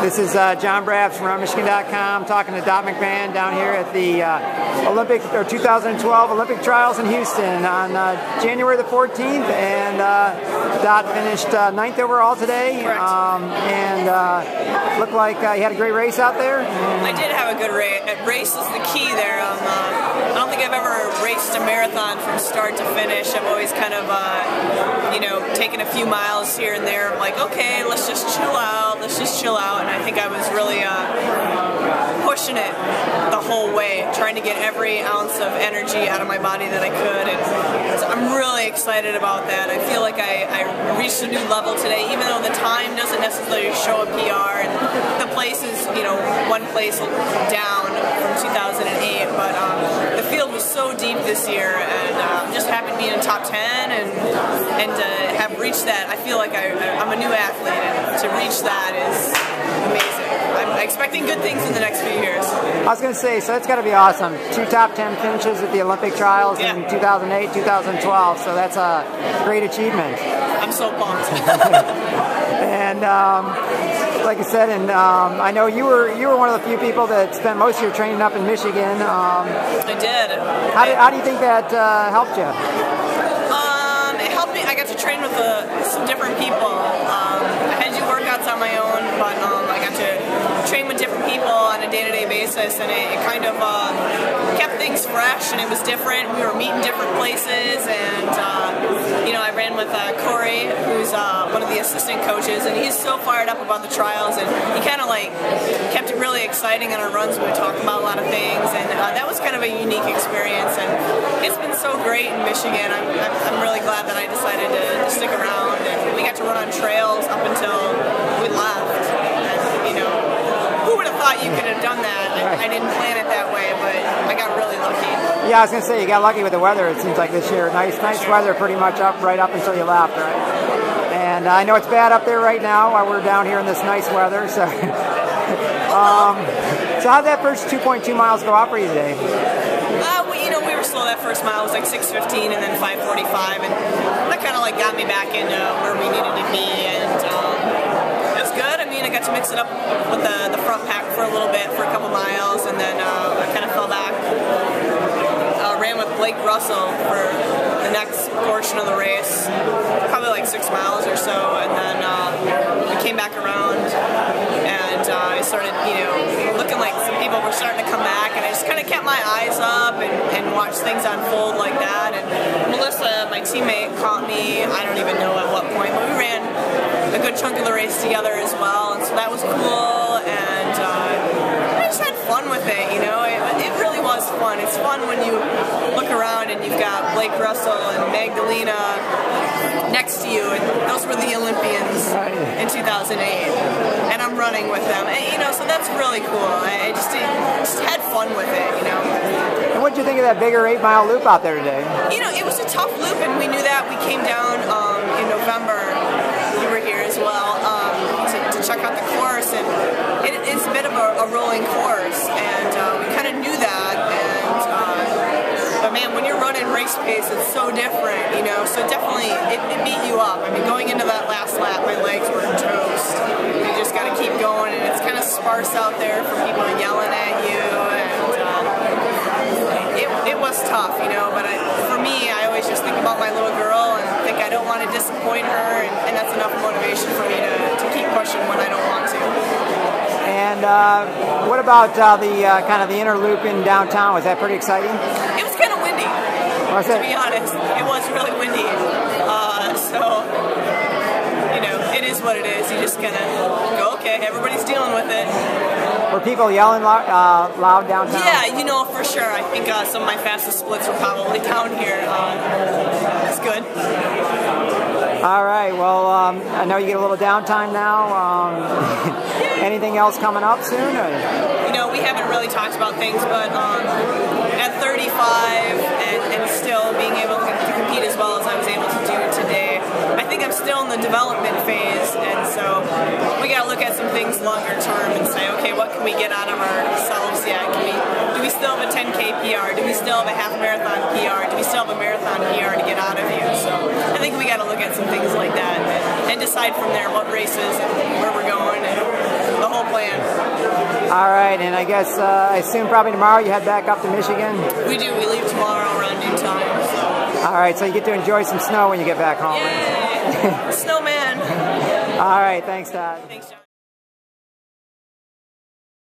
This is John Brabbs from RunMichigan.com talking to McMahan down here at the 2012 Olympic Trials in Houston on January the 14th, and Dot finished 9th overall today. And looked like you had a great race out there. I did have a good race. Race is the key there. I don't think I've ever raced a marathon from start to finish. I've always kind of, taken a few miles here and there. I'm like, okay, let's just chill out. Let's just chill out. And I think I was really pushing it the whole way, trying to get every ounce of energy out of my body that I could. And so I'm really excited about that. I feel like I reached a new level today, even though the time doesn't necessarily show a PR. And the place is, one place down from 2008, but the field was so deep this year, and I'm just happy to be in the top 10 and to have reached that. I feel like I'm a new athlete, and to reach that is amazing. I'm expecting good things in the next few years. I was going to say, so that's got to be awesome. 2 top 10 finishes at the Olympic Trials in 2008, 2012, so that's a great achievement. I'm so pumped. And like I said, and I know you were one of the few people that spent most of your training up in Michigan. I did. How do you think that helped you? It helped me. I got to train with some different people. I had to do workouts on my own, but I got to train with different people on a day-to-day basis, and it kind of kept things fresh, and it was different. We were meeting different places, and I ran with Corey, who's one of the assistant coaches, and he's so fired up about the trials, and he kind of kept it really exciting on our runs. We would talk about a lot of things, and that was kind of a unique experience, and it's been so great in Michigan. I'm really glad that I decided to stick around, and we got to run on trails up until we left. And, who would have thought you could have done that? I didn't plan it that way, but I got really lucky. Yeah, I was going to say, you got lucky with the weather, it seems like this year. Nice weather pretty much right up until you left, right? And I know it's bad up there right now while we're down here in this nice weather. So, so how'd that first 2.2 miles go out for you today? We were slow that first mile. It was like 6:15 and then 5:45, and that kind of got me back into where we needed to be, and it was good. I mean, I got to mix it up with the front pack for a little bit for a couple miles, and then I kind of fell back. Ran with Blake Russell for the next portion of the race, probably like 6 miles or so, and then we came back around, and I started, looking like some people were starting to come back, and I just kind of kept my eyes up and watched things unfold like that. And Melissa, my teammate, caught me, I don't even know at what point, but we ran a good chunk of the race together as well, and so that was cool, and I just had fun with it, It really was fun. It's fun when you look around and you've got Blake Russell and Magdalena next to you, and those were the Olympians in 2008, and I'm running with them, and so that's really cool. I just had fun with it, And what did you think of that bigger 8-mile loop out there today? It was a tough loop, and we knew that. We came down in November. You were here as well to check out the course, and it's a bit of a rolling course, and we kind of knew that. But man, when you're running race pace, it's so different, so definitely it beat you up. I mean, going into that last lap, my legs were toast. You just got to keep going, and it's kind of sparse out there for people yelling at you, and it was tough, but for me, I always just think about my little girl and think I don't want to disappoint her, and that's enough motivation for me to keep pushing when I don't want to. And what about the kind of the inner loop in downtown? Was that pretty exciting? It was kind of windy, to be honest. It was really windy. So, it is what it is. You just kind of go, okay, everybody's dealing with it. Were people yelling loud downtown? Yeah, for sure. I think some of my fastest splits were probably down here. It's good. All right, well, I know you get a little downtime now. Anything else coming up soon? We haven't really talked about things, but at 35 and still being able to compete as well as I was able to do today, I think I'm still in the development phase, and so we got to look at some things longer term and say, okay, what can we get out of ourselves yet? Do we still have a 10K PR? Do we still have a half marathon PR? Do we still have a marathon PR to get out of you? So I think we got to look at some things like that and decide from there what races and where we're going and the whole All right, and I guess I assume probably tomorrow you head back up to Michigan? We do. We leave tomorrow around noontime. So. All right, so you get to enjoy some snow when you get back home. Yay! Snowman. All right, thanks, Todd. Thanks, John.